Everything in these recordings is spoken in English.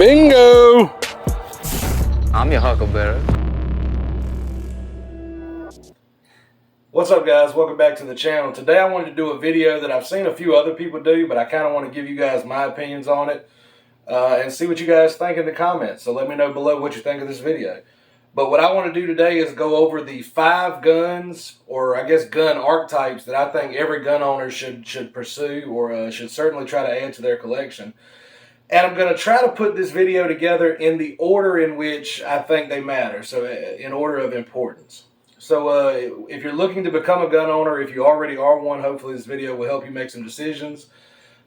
Bingo! I'm your huckleberry. What's up, guys? Welcome back to the channel. Today I wanted to do a video that I've seen a few other people do, but I kind of want to give you guys my opinions on it and see what you guys think in the comments. So let me know below what you think of this video. But what I want to do today is go over the 5 guns, or I guess gun archetypes, that I think every gun owner should pursue or should certainly try to add to their collection. And I'm going to try to put this video together in the order in which I think they matter, so in order of importance. So if you're looking to become a gun owner, if you already are one, hopefully this video will help you make some decisions.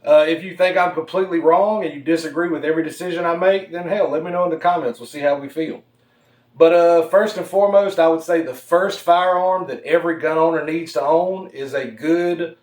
If you think I'm completely wrong and you disagree with every decision I make, then hell, let me know in the comments. We'll see how we feel. But first and foremost, I would say the first firearm that every gun owner needs to own is a good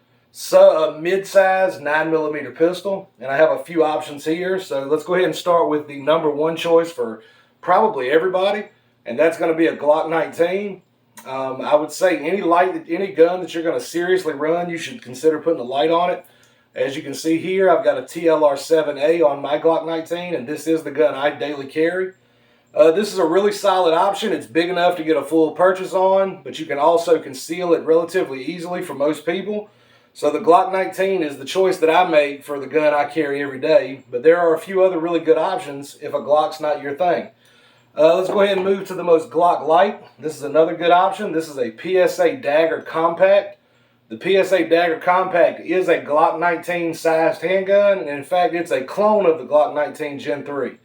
mid-size 9mm pistol. And I have a few options here. So let's go ahead and start with the number one choice for probably everybody. And that's going to be a Glock 19. I would say any gun that you're going to seriously run, you should consider putting a light on it. As you can see here, I've got a TLR7A on my Glock 19, and this is the gun I daily carry. This is a really solid option. It's big enough to get a full purchase on, but you can also conceal it relatively easily for most people. So the Glock 19 is the choice that I make for the gun I carry every day, but there are a few other really good options if a Glock's not your thing. Let's go ahead and move to the most Glock Light. This is another good option. This is a PSA Dagger Compact. The PSA Dagger Compact is a Glock 19 sized handgun, and in fact it's a clone of the Glock 19 Gen 3.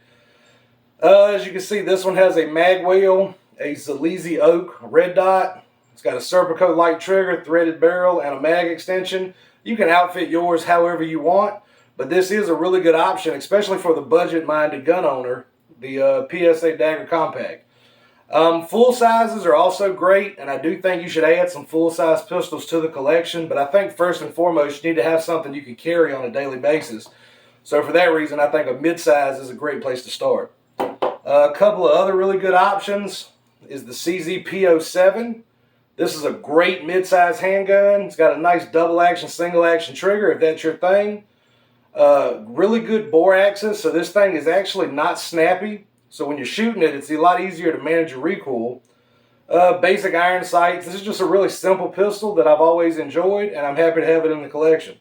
As you can see, this one has a mag wheel, a Zaleesi Oak red dot. It's got a Serpico light trigger, threaded barrel, and a mag extension. You can outfit yours however you want, but this is a really good option, especially for the budget-minded gun owner, the PSA Dagger Compact. Full sizes are also great, and I do think you should add some full-size pistols to the collection, but I think first and foremost you need to have something you can carry on a daily basis. So for that reason, I think a mid-size is a great place to start. A couple of other really good options is the CZ-P07. This is a great mid-size handgun. It's got a nice double-action, single-action trigger if that's your thing. Really good bore axis, so this thing is actually not snappy. So when you're shooting it, it's a lot easier to manage your recoil. Basic iron sights. This is just a really simple pistol that I've always enjoyed, and I'm happy to have it in the collection.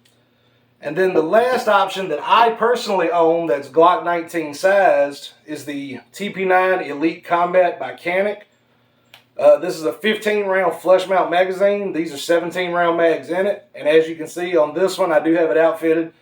And then the last option that I personally own that's Glock 19 sized is the TP9 Elite Combat by Canik. This is a 15-round flush mount magazine. These are 17-round mags in it. And as you can see on this one, I do have it outfitted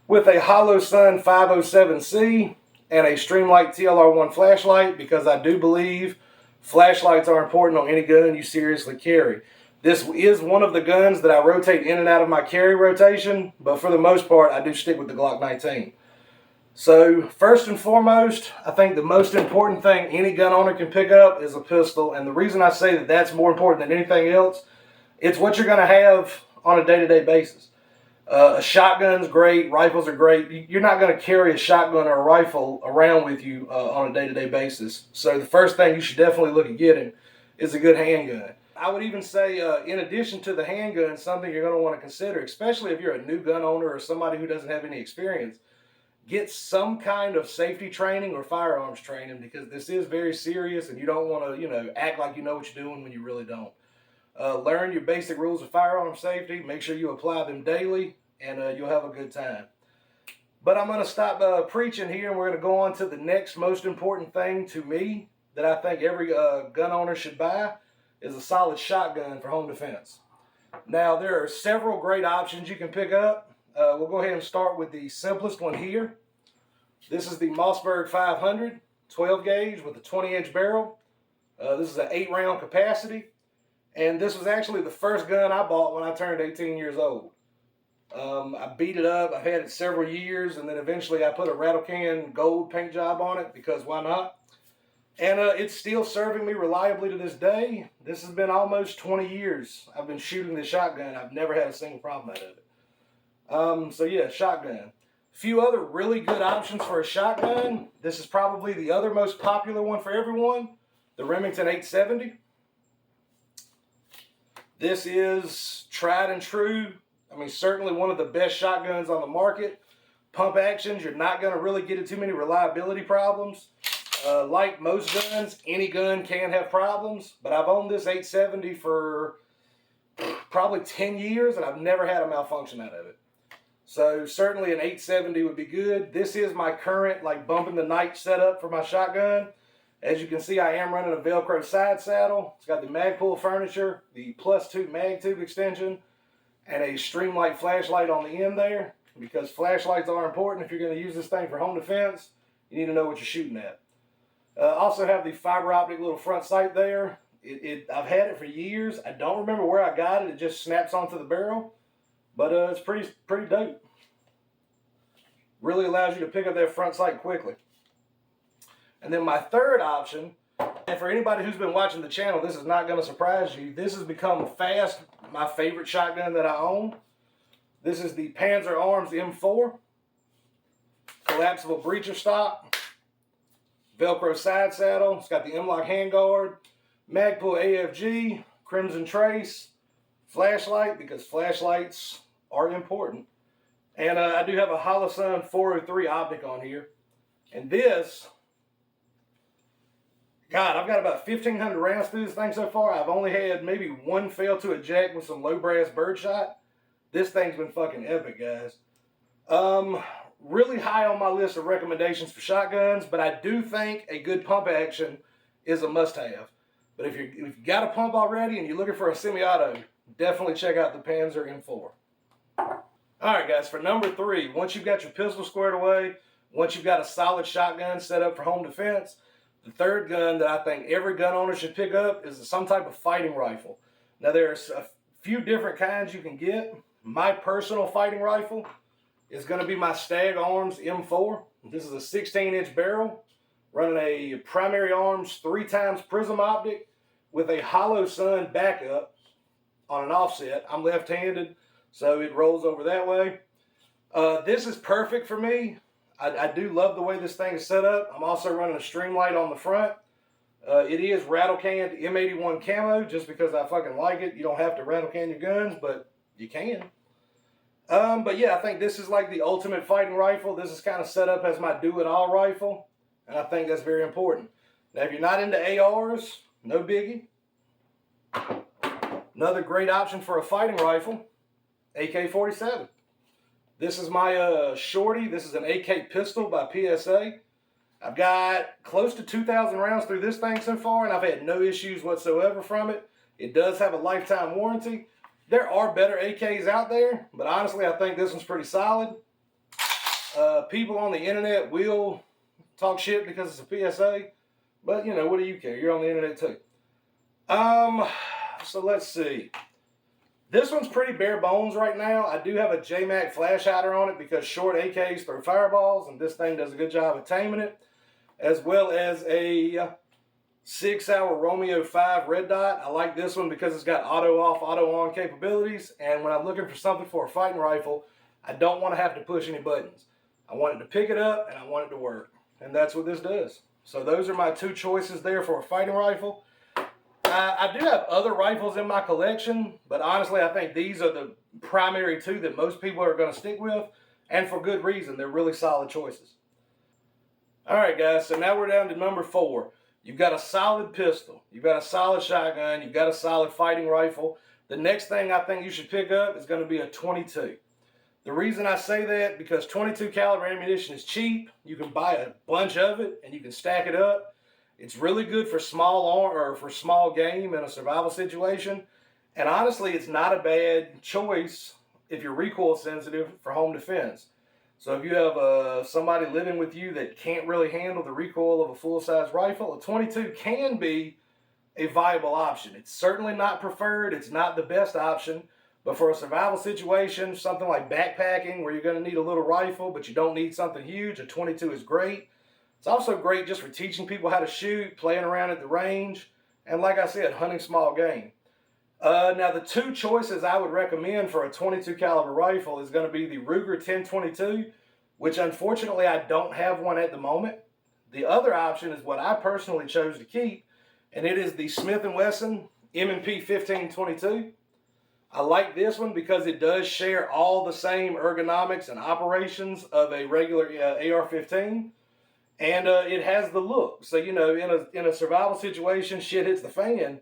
with a Holosun 507C and a Streamlight TLR1 flashlight, because I do believe flashlights are important on any gun you seriously carry. This is one of the guns that I rotate in and out of my carry rotation, but for the most part, I do stick with the Glock 19. So first and foremost, I think the most important thing any gun owner can pick up is a pistol, and the reason I say that that's more important than anything else, it's what you're going to have on a day-to-day basis. A shotgun's great, rifles are great. You're not going to carry a shotgun or a rifle around with you on a day-to-day basis. So the first thing you should definitely look at getting is a good handgun. I would even say, in addition to the handgun, something you're going to want to consider, especially if you're a new gun owner or somebody who doesn't have any experience, get some kind of safety training or firearms training, because this is very serious and you don't want to, act like you know what you're doing when you really don't. Learn your basic rules of firearm safety. Make sure you apply them daily, and you'll have a good time. But I'm going to stop preaching here, and we're going to go on to the next most important thing to me that I think every gun owner should buy is a solid shotgun for home defense. Now, there are several great options you can pick up. We'll go ahead and start with the simplest one here. This is the Mossberg 500, 12 gauge with a 20-inch barrel. This is an 8-round capacity. And this was actually the first gun I bought when I turned 18 years old. I beat it up. I've had it several years, and then eventually I put a rattle can gold paint job on it, because why not? And it's still serving me reliably to this day. This has been almost 20 years I've been shooting this shotgun. I've never had a single problem out of it. So yeah, shotgun. Few other really good options for a shotgun. This is probably the other most popular one for everyone, the Remington 870. This is tried and true. I mean, certainly one of the best shotguns on the market. pump actions, you're not going to really get into too many reliability problems. Like most guns, any gun can have problems, but I've owned this 870 for probably 10 years and I've never had a malfunction out of it. So certainly an 870 would be good. This is my current like bumping the night setup for my shotgun. As you can see, I am running a Velcro side saddle. It's got the Magpul furniture, the +2 mag tube extension, and a Streamlight flashlight on the end there. Because flashlights are important if you're going to use this thing for home defense. You need to know what you're shooting at. Also have the fiber optic little front sight there. I've had it for years. I don't remember where I got it. It just snaps onto the barrel. But it's pretty dope. Really allows you to pick up that front sight quickly. And then my third option, and for anybody who's been watching the channel, this is not going to surprise you. This has become fast my favorite shotgun that I own. This is the Panzer Arms M4. Collapsible breacher stock. Velcro side saddle. It's got the M-LOK handguard. Magpul AFG. Crimson Trace. Flashlight, because flashlights are important. And I do have a Holosun 403 optic on here. And this, God, I've got about 1,500 rounds through this thing so far. I've only had maybe one fail to eject with some low brass birdshot. This thing's been fucking epic, guys. Really high on my list of recommendations for shotguns, but I do think a good pump action is a must-have. But if you've got a pump already and you're looking for a semi-auto, definitely check out the Panzer M4. Alright guys, for number 3, once you've got your pistol squared away, once you've got a solid shotgun set up for home defense, the third gun that I think every gun owner should pick up is some type of fighting rifle. Now there's a few different kinds you can get. My personal fighting rifle is going to be my Stag Arms M4. This is a 16-inch barrel running a primary arms 3x prism optic with a Holosun backup on an offset. I'm left-handed, so it rolls over that way. This is perfect for me. I do love the way this thing is set up. I'm also running a Streamlight on the front. It is rattle canned M81 camo just because I fucking like it. You don't have to rattle can your guns, but you can. But yeah, I think this is like the ultimate fighting rifle. This is kind of set up as my do-it-all rifle, and I think that's very important. Now, if you're not into ARs, no biggie. Another great option for a fighting rifle, AK-47. This is my shorty. This is an AK pistol by PSA. I've got close to 2,000 rounds through this thing so far, and I've had no issues whatsoever from it. It does have a lifetime warranty. There are better AKs out there, but honestly, I think this one's pretty solid. People on the internet will talk shit because it's a PSA, but you know, what do you care? You're on the internet too. So let's see. This one's pretty bare bones right now. I do have a JMac flash hider on it because short AKs throw fireballs, and this thing does a good job of taming it, as well as a 6-hour Romeo 5 red dot. I like this one because it's got auto off, auto on capabilities, and when I'm looking for something for a fighting rifle, I don't want to have to push any buttons. I want it to pick it up, and I want it to work, and that's what this does. So those are my two choices there for a fighting rifle. I do have other rifles in my collection, but honestly, I think these are the primary two that most people are going to stick with, and for good reason. They're really solid choices. Alright guys, so now we're down to number 4. You've got a solid pistol, you've got a solid shotgun, you've got a solid fighting rifle. The next thing I think you should pick up is going to be a 22. The reason I say that, because 22 caliber ammunition is cheap. You can buy a bunch of it and you can stack it up. It's really good for small game in a survival situation. And honestly, it's not a bad choice if you're recoil sensitive for home defense. So if you have somebody living with you that can't really handle the recoil of a full-size rifle, a 22 can be a viable option. It's certainly not preferred. It's not the best option. But for a survival situation, something like backpacking where you're going to need a little rifle, but you don't need something huge, a 22 is great. It's also great just for teaching people how to shoot, playing around at the range, and like I said, hunting small game. Now the two choices I would recommend for a 22 caliber rifle is going to be the Ruger 1022, which unfortunately I don't have one at the moment. The other option is what I personally chose to keep, and it is the Smith & Wesson M&P 1522. I like this one because it does share all the same ergonomics and operations of a regular AR-15, and it has the look. So you know, in a survival situation, shit hits the fan.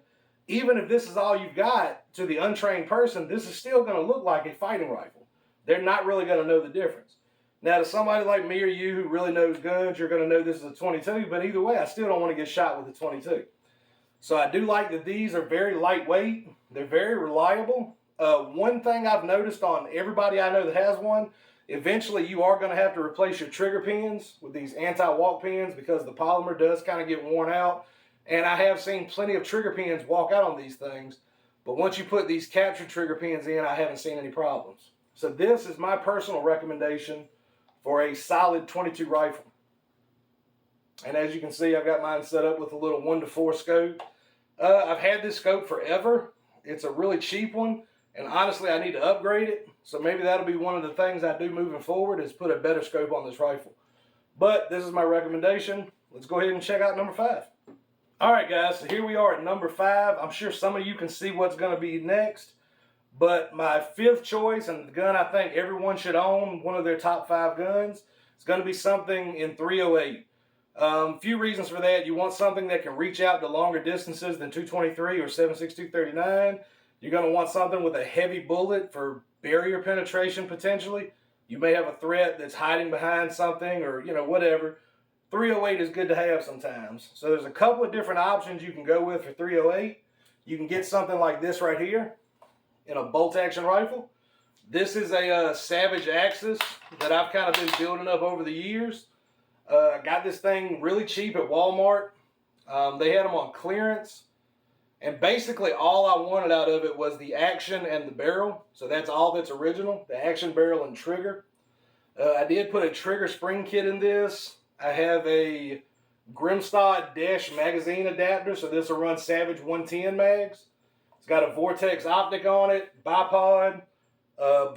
Even if this is all you've got, to the untrained person, this is still going to look like a fighting rifle. They're not really going to know the difference. Now, to somebody like me or you who really knows guns, you're going to know this is a 22, but either way, I still don't want to get shot with a 22. So I do like that these are very lightweight. They're very reliable. One thing I've noticed on everybody I know that has one, eventually you are going to have to replace your trigger pins with these anti-walk pins because the polymer does kind of get worn out. And I have seen plenty of trigger pins walk out on these things. But once you put these capture trigger pins in, I haven't seen any problems. So this is my personal recommendation for a solid 22 rifle. And as you can see, I've got mine set up with a little 1:4 scope. I've had this scope forever. It's a really cheap one. And honestly, I need to upgrade it. So maybe that'll be one of the things I do moving forward is put a better scope on this rifle. But this is my recommendation. Let's go ahead and check out number 5. All right, guys, so here we are at number 5. I'm sure some of you can see what's going to be next. But my 5th choice, and the gun I think everyone should own, one of their top 5 guns, is going to be something in .308. Few reasons for that. You want something that can reach out to longer distances than .223 or 7.62 39. You're going to want something with a heavy bullet for barrier penetration potentially. You may have a threat that's hiding behind something or, you know, whatever. .308 is good to have sometimes. So there's a couple of different options you can go with for .308. You can get something like this right here in a bolt-action rifle. This is a Savage Axis that I've kind of been building up over the years. I got this thing really cheap at Walmart. They had them on clearance. And basically all I wanted out of it was the action and the barrel. So that's all that's original, the action, barrel, and trigger. I did put a trigger spring kit in this. I have a Grimstad Dash magazine adapter, so this will run Savage 110 mags. It's got a Vortex optic on it, bipod,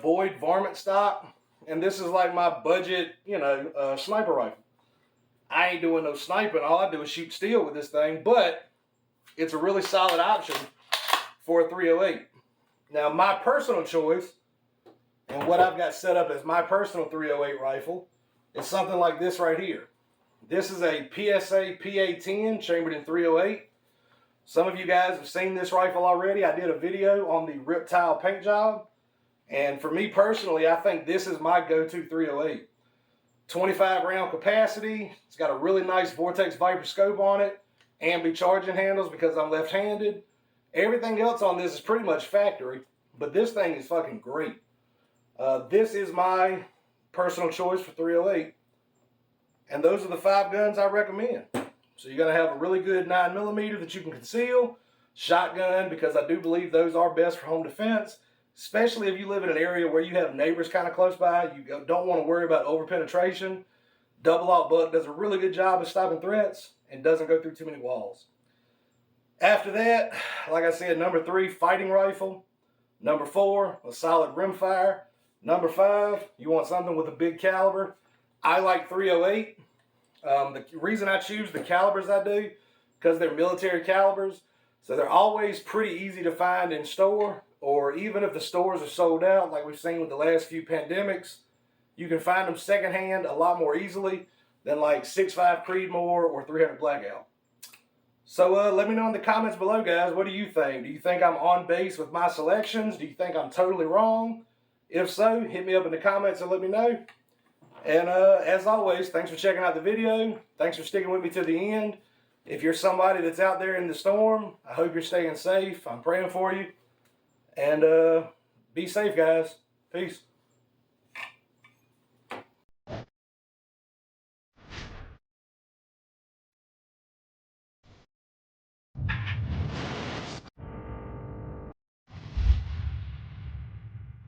Boyd varmint stock, and this is like my budget, you know, sniper rifle. I ain't doing no sniping. All I do is shoot steel with this thing, but it's a really solid option for a .308. Now, my personal choice, and what I've got set up as my personal .308 rifle, is something like this right here. This is a PSA PA-10 chambered in .308. Some of you guys have seen this rifle already. I did a video on the Riptile paint job. And for me personally, I think this is my go-to .308. 25 round capacity. It's got a really nice Vortex Viper scope on it. Ambi charging handles because I'm left-handed. Everything else on this is pretty much factory. But this thing is fucking great. This is my personal choice for .308. And those are the 5 guns I recommend. So you're going to have a really good 9mm that you can conceal. Shotgun, because I do believe those are best for home defense. Especially if you live in an area where you have neighbors kind of close by. You don't want to worry about over-penetration. Double-aught buck does a really good job of stopping threats and doesn't go through too many walls. After that, like I said, number 3, fighting rifle. Number 4, a solid rimfire. Number 5, you want something with a big caliber. I like .308. The reason I choose the calibers I do, because they're military calibers. So they're always pretty easy to find in store, or even if the stores are sold out, like we've seen with the last few pandemics, you can find them secondhand a lot more easily than like 6.5 Creedmoor or 300 Blackout. So let me know in the comments below, guys. What do you think? Do you think I'm on base with my selections? Do you think I'm totally wrong? If so, hit me up in the comments and let me know. And as always, thanks for checking out the video. Thanks for sticking with me to the end. If you're somebody that's out there in the storm, I hope you're staying safe. I'm praying for you. And be safe, guys. Peace.